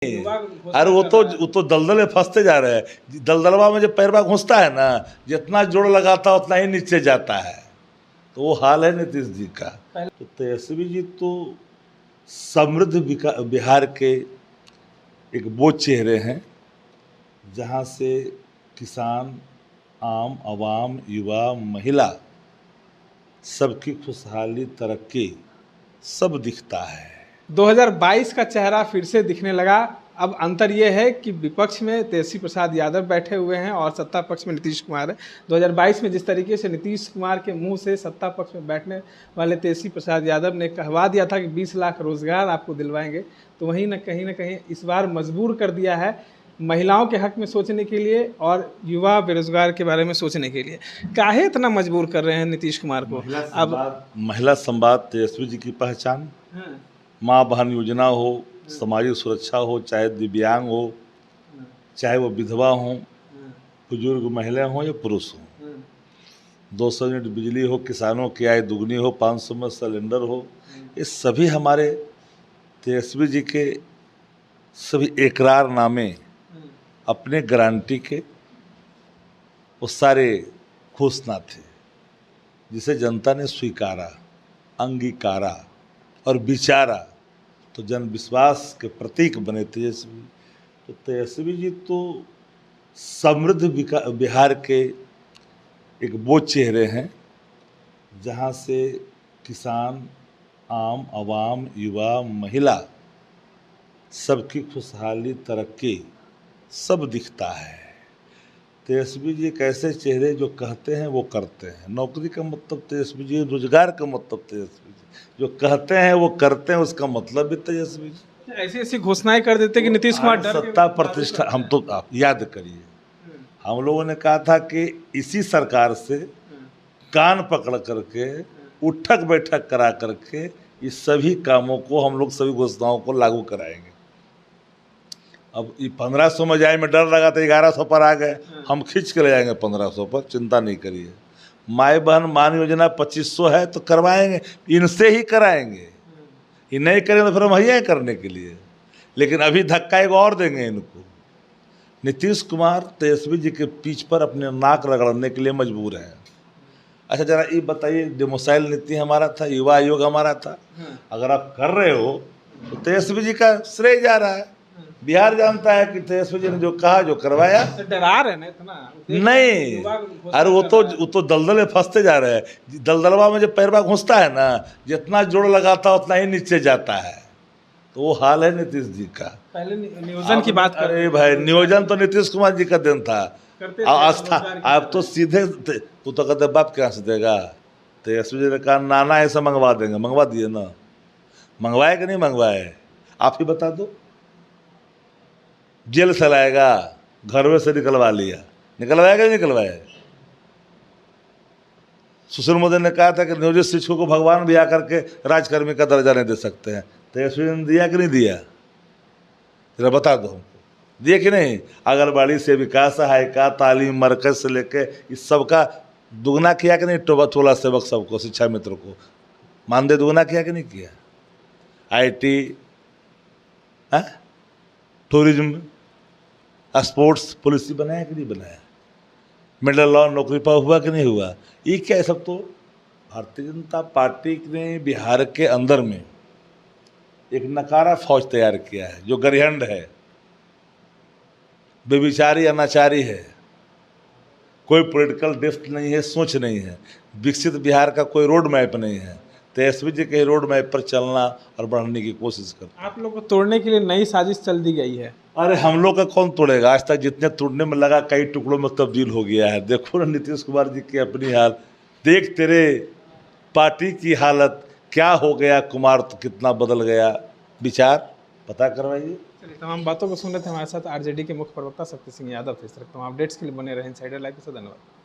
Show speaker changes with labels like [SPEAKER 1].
[SPEAKER 1] अरे वो तो दलदल में फंसते जा रहे हैं। दलदलवा में जब पैरवा घुसता है ना, जितना जोड़ लगाता है उतना ही नीचे जाता है। तो वो हाल है नीतीश जी का। तो तेजस्वी जी तो समृद्ध बिहार के एक वो चेहरे हैं जहाँ से किसान, आम आवाम, युवा, महिला सबकी खुशहाली, तरक्की सब दिखता है।
[SPEAKER 2] 2022 का चेहरा फिर से दिखने लगा। अब अंतर यह है कि विपक्ष में तेजस्वी प्रसाद यादव बैठे हुए हैं और सत्ता पक्ष में नीतीश कुमार है। 2022 में जिस तरीके से नीतीश कुमार के मुंह से सत्ता पक्ष में बैठने वाले तेजस्वी प्रसाद यादव ने कहवा दिया था कि 20 लाख रोजगार आपको दिलवाएंगे, तो वहीं न कहीं इस बार मजबूर कर दिया है महिलाओं के हक में सोचने के लिए और युवा बेरोजगार के बारे में सोचने के लिए। काहे इतना मजबूर कर रहे हैं नीतीश कुमार को? अब
[SPEAKER 1] महिला संवाद तेजस्वी जी की पहचान, माँ बहन योजना हो, सामाजिक सुरक्षा हो, चाहे दिव्यांग हो, चाहे वो विधवा हो, बुजुर्ग महिला हो या पुरुष हो, 200 यूनिट बिजली हो, किसानों की आय दुगनी हो, 500 में सिलेंडर हो, ये सभी हमारे तेजस्वी जी के सभी इकरारनामे अपने गारंटी के वो सारे घोषणा थे जिसे जनता ने स्वीकारा, अंगीकारा और विचारा, तो जन विश्वास के प्रतीक बने तेजस्वी। तो तेजस्वी जी तो समृद्ध बिहार के एक वो चेहरे हैं जहाँ से किसान, आम आवाम, युवा, महिला सबकी खुशहाली, तरक्की सब दिखता है। तेजस्वी जी एक ऐसे चेहरे जो कहते हैं वो करते हैं। नौकरी का मतलब तेजस्वी जी, रोजगार का मतलब तेजस्वी जी, जो कहते हैं वो करते हैं, उसका मतलब भी तेजस्वी जी।
[SPEAKER 2] ऐसी ऐसी घोषणाएं कर देते कि नीतीश कुमार डर
[SPEAKER 1] सत्ता प्रतिष्ठा, हम तो आप याद करिए, हम लोगों ने कहा था कि इसी सरकार से कान पकड़ करके, उठक बैठक करा करके इस सभी कामों को हम लोग, सभी घोषणाओं को लागू कराएंगे। अब 1500 में जाए में डर लगा था, 1100 पर आ गए, हम खींच के ले जाएंगे 1500 पर, चिंता नहीं करिए। माए बहन मान योजना 2500 है तो करवाएंगे, इनसे ही कराएंगे। ये नहीं करेंगे तो फिर हम ही करने के लिए, लेकिन अभी धक्का एक और देंगे इनको। नीतीश कुमार तेजस्वी जी के पीठ पर अपने नाक रगड़ने के लिए मजबूर है। अच्छा जरा ये बताइए, डोमिसाइल नीति हमारा था, युवा आयोग हमारा था, अगर आप कर रहे हो तो तेजस्वी जी का श्रेय जा रहा है। बिहार जानता है कि तेजस्वी जी ने जो कहा, जो करवाया।
[SPEAKER 2] डरा रहे हैं इतना
[SPEAKER 1] नहीं, अरे वो तो दलदल में फंसते जा रहे हैं। दलदलवा में जब पैरवा घुसता है ना, जितना जोड़ लगाता है उतना ही नीचे जाता है। तो वो हाल है नीतीश जी का।
[SPEAKER 2] पहले नियोजन की बात कर,
[SPEAKER 1] अरे भाई, नियोजन तो नीतीश कुमार जी का दिन था। आस्था आप तो सीधे, वो तो कहते बाप कहाँ से देगा। तेजस्वी जी ने कहा नाना ऐसा मंगवा देंगे, मंगवा दिए ना। मंगवाए कि नहीं मंगवाए, आप ही बता दो। जेल से लाएगा, घर में से निकलवा लिया, निकलवाएगा नहीं निकलवाया। सुशील मोदी ने कहा था कि नियोजित शिक्षकों को भगवान भी आकर के राजकर्मी का दर्जा नहीं दे सकते हैं। तेजस्वी ने दिया कि नहीं दिया, जरा बता दो हमको, दिए कि नहीं। आंगनबाड़ी से विकास सहायिका, तालीम मरकज से लेके इस सबका दुगना किया कि नहीं। टोला सेवक सबको, शिक्षा मित्र को मानदेय दुगना किया कि नहीं किया। IT, टूरिज्म, स्पोर्ट्स पॉलिसी बनाया कि नहीं बनाया। मिडिल लॉ नौकरी पर हुआ कि नहीं हुआ। ये क्या है, सब तो भारतीय जनता पार्टी ने बिहार के अंदर में एक नकारा फौज तैयार किया है जो गरिहंड है, बेविचारी, अनाचारी है, कोई पॉलिटिकल डेप्थ नहीं है, सोच नहीं है, विकसित बिहार का कोई रोड मैप नहीं है। तेजस्वी जी के रोड मैप पर चलना और बढ़ने की कोशिश करते।
[SPEAKER 2] आप लोग को तोड़ने के लिए नई साजिश चल दी गई है।
[SPEAKER 1] अरे हम लोग का कौन तोड़ेगा, आज तक जितने तोड़ने में लगा कई टुकड़ों में तब्दील हो गया है। देखो ना नीतीश कुमार जी की अपनी हाल देख, तेरे पार्टी की हालत क्या हो गया, कुमार तो कितना बदल गया। विचार पता करवाइए।
[SPEAKER 2] चलिए, तमाम बातों को सुन रहे थे। हमारे साथ RJD के मुख्य प्रवक्ता शक्ति सिंह यादव थे। इस तरह तमाम अपडेट्स के लिए बने रहे इनसाइडर लाइव से। धन्यवाद।